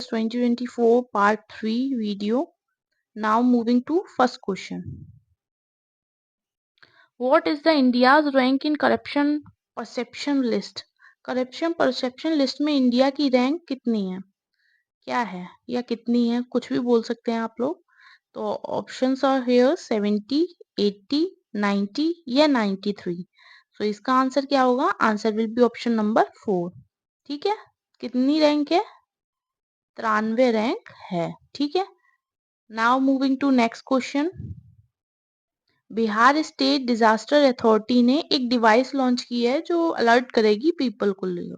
2024 part 3 video. Now moving to first question. What is the India's rank in corruption perception list? Corruption perception list में India की rank कितनी है, क्या है या कितनी है, कुछ भी बोल सकते हैं आप लोग. तो ऑप्शंस आर हियर 70, 80, 90 या 93. सो इसका आंसर क्या होगा? Answer will be option number 4. ठीक है, कितनी रैंक है? 93 रैंक है. ठीक है. Now moving to next question. Bihar state disaster authority ने एक डिवाइस लॉन्च की है जो अलर्ट करेगी पीपल को लिए.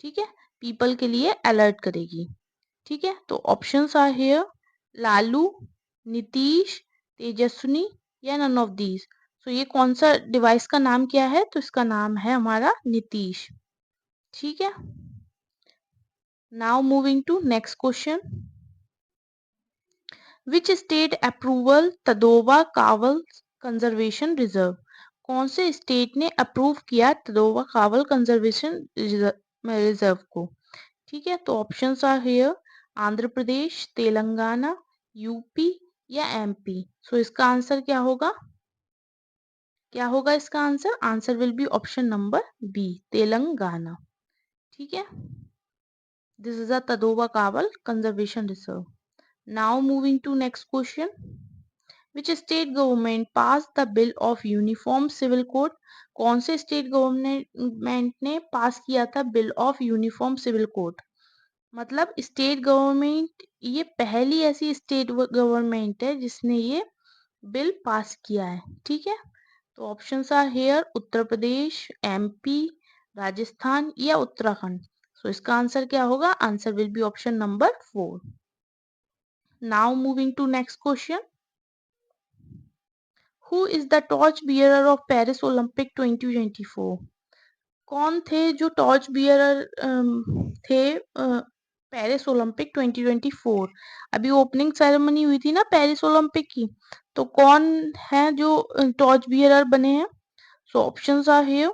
ठीक है, पीपल के लिए अलर्ट करेगी. ठीक है, तो options are here Lalu, Nitish, Tejaswini या नन ऑफ दीज. सो ये कौन सा डिवाइस का नाम क्या है? तो इसका नाम है हमारा नीतीश. ठीक है. Now moving to next question. Which state approval Tadoba Kawal conservation reserve. कौन से स्टेट ने अप्रूव किया तदोवा कावल कंजर्वेशन रिजर्व को? ठीक है, तो options are here Andhra Pradesh, Telangana, UP या एमपी. सो इसका आंसर क्या होगा? क्या होगा इसका answer? Answer will be option number B, Telangana. ठीक है, this is a Tadoba Kawal conservation reserve. Now moving to next question. Which state government passed the bill of uniform civil code? कौन से स्टेट गवर्नमेंट ने पास किया था bill of uniform civil code? मतलब state government, ये पहली ऐसी स्टेट गवर्नमेंट है जिसने ये बिल पास किया है. ठीक है, तो options are here Uttar Pradesh, MP, Rajasthan या उत्तराखंड. सो इसका आंसर क्या होगा? Answer will be option number 4. Now moving to next question. Who is the torch bearer of Paris Olympic 2024? कौन थे जो टॉर्च बियरर थे पेरिस ओलंपिक 2024? अभी ओपनिंग सेरेमनी हुई थी ना पेरिस ओलंपिक की, तो कौन है जो टॉर्च बियरर बने हैं? So options are here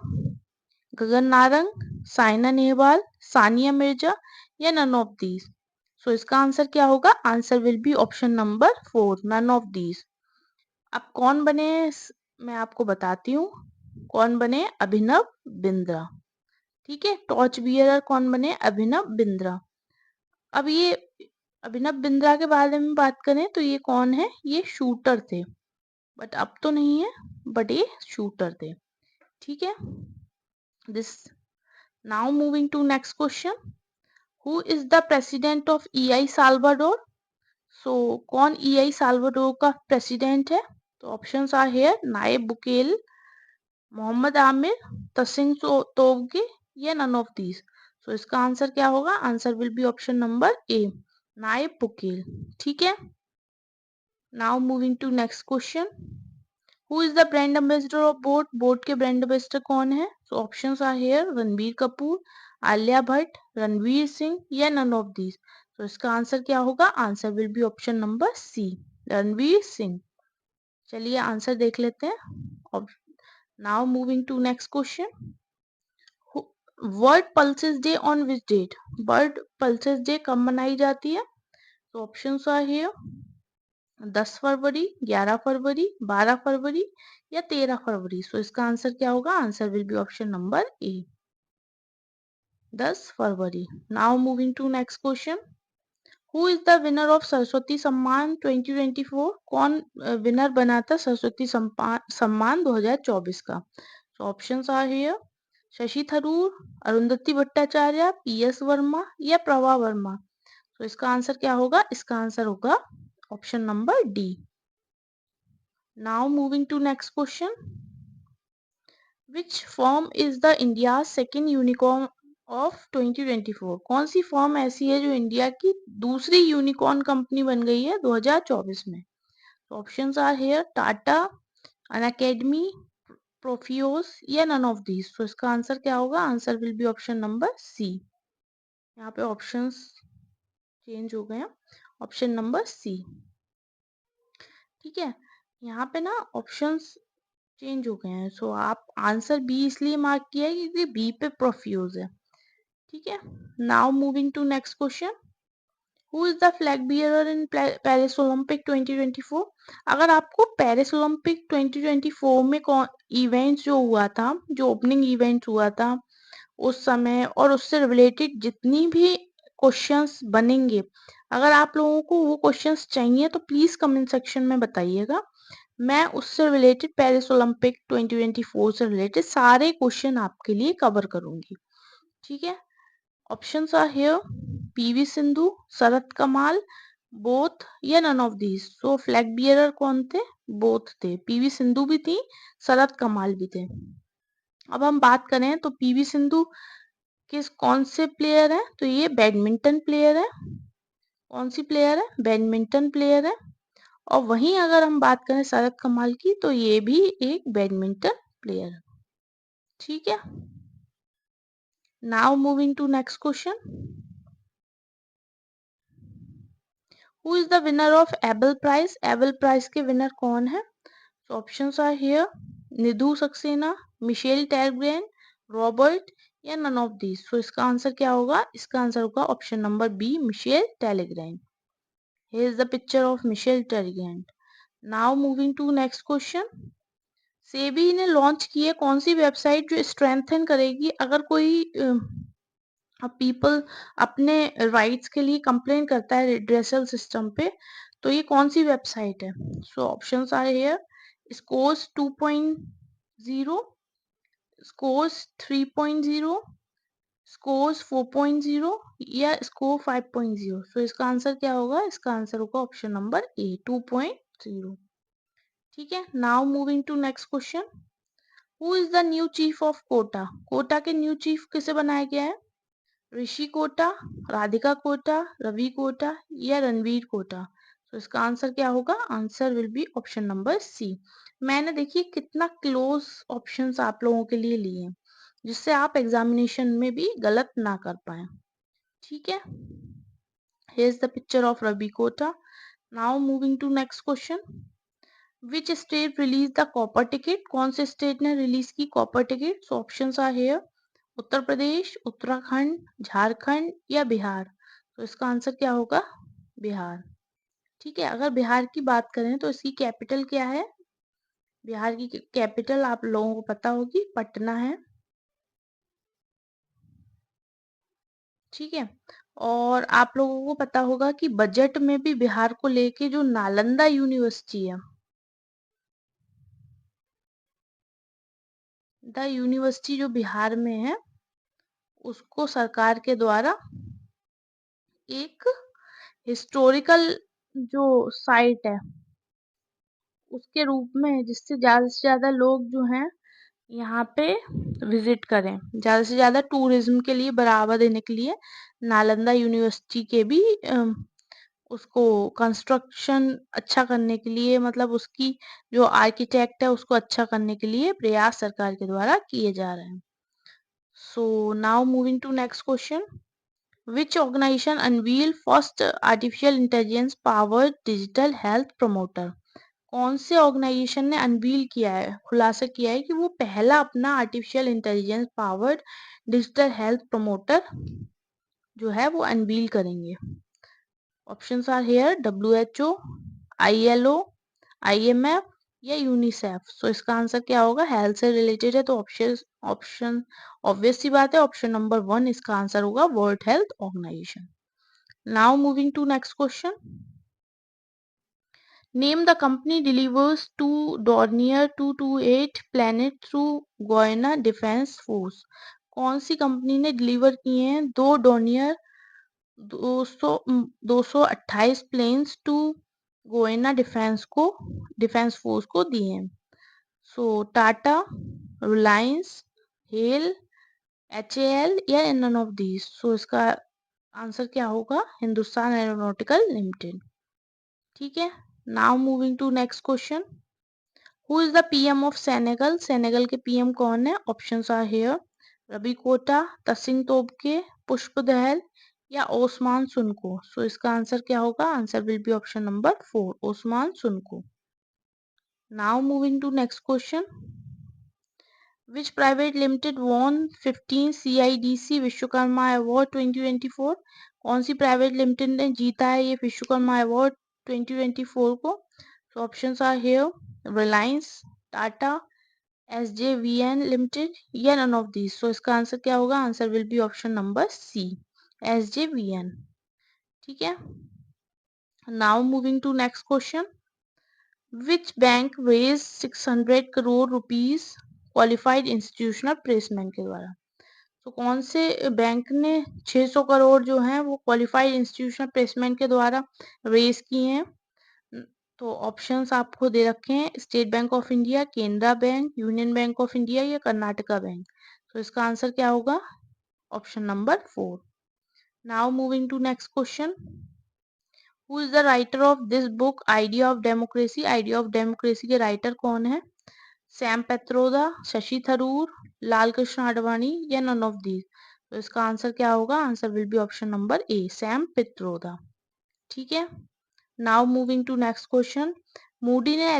Gagan Narang, Saina Nehwal, Sania Mirza या नन ऑफ दीज. सो इसका आंसर क्या होगा? Answer will be option number 4, none of these. अब कौन बने मैं आपको बताती हूँ. कौन बने? अभिनव बिंद्रा. ठीक है, टॉर्च बियरर कौन बने? अभिनव बिंद्रा. अब ये अभिनव बिंद्रा के बारे में बात करें तो ये कौन है? ये शूटर थे, बट अब तो नहीं है, बट ये शूटर थे. ठीक है, this. Now moving to next question. Who is the president of El Salvador? So कौन ईआई साल्वाडोर का प्रेसिडेंट है? तो options are here Nayib Bukele, Mohammad Amir, Tshering Tobgay या नन ऑफ दीज. सो इसका आंसर क्या होगा? Answer will be option number A, Nayib Bukele. ठीक है. Now moving to next question. Who is the brand ambassador of boAt? BoAt के brand ambassador कौन है? So options are here Ranbir Kapoor, Alia Bhatt, Ranveer Singh या none of these. तो इसका आंसर क्या होगा? Answer will be option number C, Ranveer Singh. चलिए आंसर देख लेते हैं. Now moving to next question. World pulses day on which date? World pulses day कब मनाई जाती है? तो ऑप्शंस आर हियर 10 फरवरी, 11 फरवरी, 12 फरवरी या 13 फरवरी. सो इसका आंसर क्या होगा? Answer will be option number A, 10 फरवरी. Now moving to next question. Who is the winner of Saraswati Samman 2024? कौन विनर बना था सरस्वती सम्मान 2024 का? So options are here Shashi Tharoor, Arundhati Bhattacharya, PS Varma या प्रभा वर्मा. तो इसका आंसर क्या होगा? इसका आंसर होगा option number D. Now moving to next question. Which form is the India second unicorn of 2024? कौन सी फॉर्म ऐसी है जो इंडिया की दूसरी यूनिकॉर्न कंपनी बन गई है 2024 में? Options are here Tata, Unacademy, प्रोफियोस या नन ऑफ दीज. तो इसका आंसर क्या होगा? Answer will be option number C. यहाँ पे ऑप्शंस चेंज हो गए हैं, ऑप्शन नंबर सी. ठीक है, यहाँ पे ना ऑप्शंस चेंज हो गए हैं. सो आप आंसर बी इसलिए मार्क किया है क्योंकि बी पे प्रोफ्यूज है. ठीक है. Now moving to next question. Who is the flag bearer in Paris olympic 2024? अगर आपको पेरिस ओलंपिक 2024 में कौन इवेंट जो हुआ था, जो ओपनिंग इवेंट हुआ था उस समय और उससे रिलेटेड जितनी भी क्वेश्चंस बनेंगे, अगर आप लोगों को वो क्वेश्चंस चाहिए तो प्लीज कमेंट सेक्शन में बताइएगा। मैं उससे रिलेटेड पेरिस ओलंपिक 2024 से रिलेटेड सारे क्वेश्चन आपके लिए कवर करूंगी। ठीक है, options are here, PV Sindhu, Sharath Kamal, both या none of these. So flag bearer कौन थे? बोथ थे, पीवी सिंधु भी थी, शरत कमाल भी थे। अब हम बात करें तो पीवी सिंधु कौन से प्लेयर है? तो ये बैडमिंटन प्लेयर है। कौन सी प्लेयर है? बैडमिंटन प्लेयर है। और वहीं अगर हम बात करें शरत कमाल की तो ये भी एक बैडमिंटन प्लेयर है। ठीक है, now moving to next question. Who is the winner of Abel Prize? Abel Prize के विनर कौन है? So options are here, Nidhu Saxena, Michel Talagrand, Robert या नन ऑफ दीज। सो इसका आंसर क्या होगा? इसका आंसर होगा option number B, Michel Talagrand. Here is the picture of Michelle Tarigant. Now moving to next question. SEBI ने launch की है कौन सी वेबसाइट जो स्ट्रेंथन करेगी अगर कोई पीपल अपने राइट्स के लिए कंप्लेन करता है रिड्रेसल सिस्टम पे, तो ये कौन सी वेबसाइट है? So options are here, SCORES 2.0, SCORES 3.0, SCORES 4.0 या स्कोर 5.0। सो इसका आंसर क्या होगा? इसका आंसर होगा ऑप्शन नंबर ए, 2.0। ठीक है, now moving to next question. Who is the new chief of Kota? Kota के न्यू चीफ किसे बनाया गया है? ऋषि कोटा, राधिका कोटा, रवि कोटा या रणवीर कोटा। तो इसका आंसर क्या होगा? Answer will be option number C. मैंने देखिए कितना क्लोज ऑप्शंस आप लोगों के लिए लिए हैं, जिससे आप एग्जामिनेशन में भी गलत ना कर पाए। ठीक है, here is the picture of Ravi Kota. Now moving to next question. Which state release the copper ticket? कौन से स्टेट ने रिलीज की copper ticket? So options are here, Uttar Pradesh, Uttarakhand, Jharkhand या बिहार। तो इसका आंसर क्या होगा? बिहार। ठीक है, अगर बिहार की बात करें तो इसकी कैपिटल क्या है? बिहार की कैपिटल आप लोगों को पता होगी, पटना है। ठीक है, और आप लोगों को पता होगा कि बजट में भी बिहार को लेके जो नालंदा यूनिवर्सिटी है, द यूनिवर्सिटी जो बिहार में है, उसको सरकार के द्वारा एक हिस्टोरिकल जो साइट है उसके रूप में, जिससे ज्यादा से ज्यादा लोग जो हैं यहाँ पे विजिट करें, ज्यादा से ज्यादा टूरिज्म के लिए बढ़ावा देने के लिए नालंदा यूनिवर्सिटी के भी उसको कंस्ट्रक्शन अच्छा करने के लिए, मतलब उसकी जो आर्किटेक्ट है उसको अच्छा करने के लिए प्रयास सरकार के द्वारा किए जा रहे हैं। So now moving to next question. Which organization unveiled first artificial intelligence powered digital health promoter? कौन से ऑर्गेनाइजेशन ने अनवील किया है, खुलासा किया है कि वो पहला अपना artificial intelligence powered digital health promoter जो है वो अनवील करेंगे? Options are here, WHO, ILO, IMF या यूनिसेफ। सो इसका आंसर क्या होगा? हेल्थ से रिलेटेड है तो ऑप्शन ऑब्वियस सी बात है, ऑप्शन नंबर 1 इसका आंसर होगा, world health organisation. Now moving to next question. Name the company delivers two Dornier 228 planet through Guyana defence force. कौन सी कंपनी ने डिलीवर किए हैं 2 डॉर्नियर 228 planes to Guyana defence force को दिए हैं? So Tata, Reliance, HAL, HAL या नन ऑफ दीज। सो इसका आंसर क्या होगा? Hindustan aeronautical limited. ठीक है, now moving to next question. Who is the PM of Senegal? Senegal के पीएम कौन है? Options are here, Ravi Kota, Tshering Tobgay, Pushpa Dahal या ओस्मान सुनको। सो इसका आंसर क्या होगा? Answer will be option number 4, Ousmane Sonko. Now moving to next question. Which private limited won 15 CIDC Vishwakarma award 2024? कौन सी private limited ने जीता है ये विश्वकर्मा अवार्ड 2024 को? तो options are here, Reliance, Tata, SJVN limited या नन ऑफ दीज। सो इसका आंसर क्या होगा? Answer will be option number C, SJVN। ठीक है, now moving to next question. Which bank raise 600 crore rupees qualified institutional placement के द्वारा? तो कौन से बैंक ने 600 करोड़ जो हैं वो क्वालिफाइड इंस्टीट्यूशनल प्लेसमेंट के द्वारा रेज किए हैं? तो ऑप्शंस आपको दे रखे हैं, state bank of India, Canara bank, union bank of India या कर्नाटका बैंक। तो इसका आंसर क्या होगा? Option number 4। Now moving to next question. Who is the writer of this book idea of democracy? Idea of democracy के writer कौन है? Sam Pitroda, Shashi Tharoor, Lal Krishna Advani या none of these. तो इसका आंसर क्या होगा? Answer will be option number A, Sam Pitroda. ठीक है, now moving to next question. Moody ने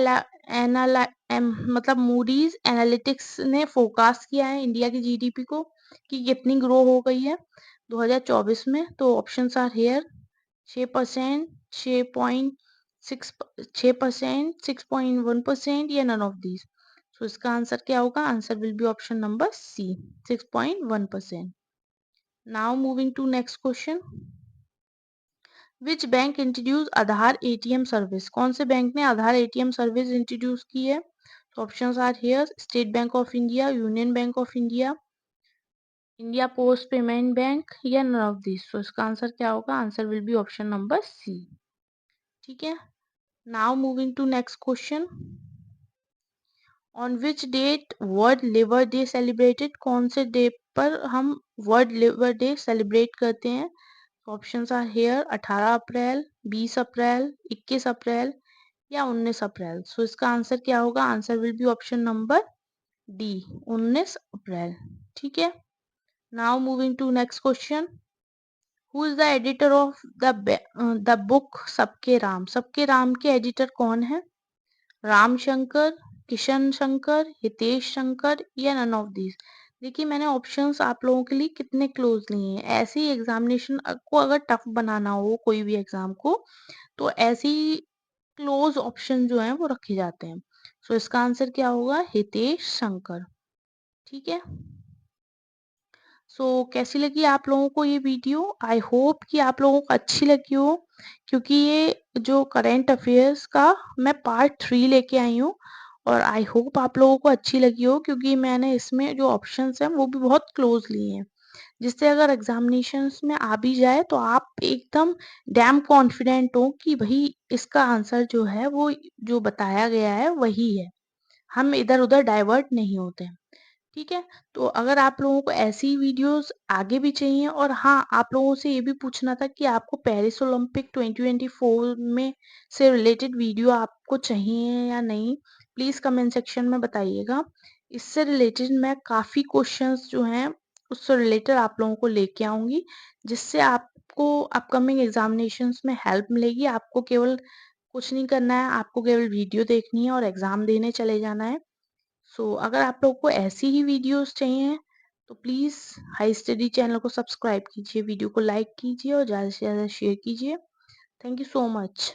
मूडीज एनालिटिक्स ने फोरकास्ट किया है इंडिया की जीडीपी को कि कितनी ग्रो हो गई है 2024 में। तो ऑप्शंस आर हेयर, 6%, 6.6, 6%, 6.1% या नन ऑफ दीज। सो इसका आंसर क्या होगा? Answer will be option number C, 6.1%। Now moving to next question. Which bank introduce Aadhaar ATM service? कौन से बैंक ने आधार एटीएम सर्विस इंट्रोड्यूस की है? तो options are here, state bank of India, union bank of India, India post payment bank या none of this. तो इसका answer क्या होगा? Answer will be option number C. ठीक है, now moving to next question. On which date world liver day celebrated? कौन से day पर हम वर्ल्ड लिवर डे सेलिब्रेट करते हैं? ऑप्शंस आर हेयर, 18 अप्रैल, 20 अप्रैल, 21 अप्रैल या 19 अप्रैल। सो इसका आंसर क्या होगा? Answer will be option number D, 19 अप्रैल। ठीक है, now moving to next question. Who is the editor of the book सबके राम? सबके राम के एडिटर कौन है? राम शंकर, किशन शंकर, हितेश शंकर या नन ऑफ दीज। देखिए मैंने ऑप्शंस आप लोगों के लिए कितने क्लोज लिए हैं। ऐसे ही एग्जामिनेशन को अगर टफ बनाना हो कोई भी एग्जाम को, तो ऐसे ही क्लोज ऑप्शन जो हैं वो रखे जाते हैं। सो इसका आंसर क्या होगा? हितेश शंकर। ठीक है, सो कैसी लगी आप लोगों को ये वीडियो? आई होप कि आप लोगों को अच्छी लगी हो, क्योंकि ये जो करेंट अफेयर्स का मैं पार्ट 3 लेके आई हूँ और आई होप आप लोगों को अच्छी लगी हो, क्योंकि मैंने इसमें जो ऑप्शंस हैं वो भी बहुत क्लोज लिए हैं, जिससे अगर एग्जामिनेशंस में आ भी जाए तो आप एकदम डैम कॉन्फिडेंट हो कि भाई इसका आंसर जो है वो जो बताया गया है वही है, हम इधर उधर डाइवर्ट नहीं होते हैं। ठीक है, तो अगर आप लोगों को ऐसी वीडियोस आगे भी चाहिए, और हाँ आप लोगों से ये भी पूछना था कि आपको पेरिस ओलंपिक 2024 में से रिलेटेड वीडियो आपको चाहिए या नहीं, प्लीज़ कमेंट सेक्शन में बताइएगा। इससे रिलेटेड मैं काफ़ी क्वेश्चंस जो हैं उससे रिलेटेड आप लोगों को लेके आऊँगी, जिससे आपको अपकमिंग एग्जामिनेशंस में हेल्प मिलेगी। आपको केवल कुछ नहीं करना है, आपको केवल वीडियो देखनी है और एग्ज़ाम देने चले जाना है। सो अगर आप लोग को ऐसी ही वीडियोस चाहिए तो प्लीज़ हाई स्टडी चैनल को सब्सक्राइब कीजिए, वीडियो को लाइक कीजिए और ज़्यादा से ज़्यादा शेयर कीजिए। Thank you so much.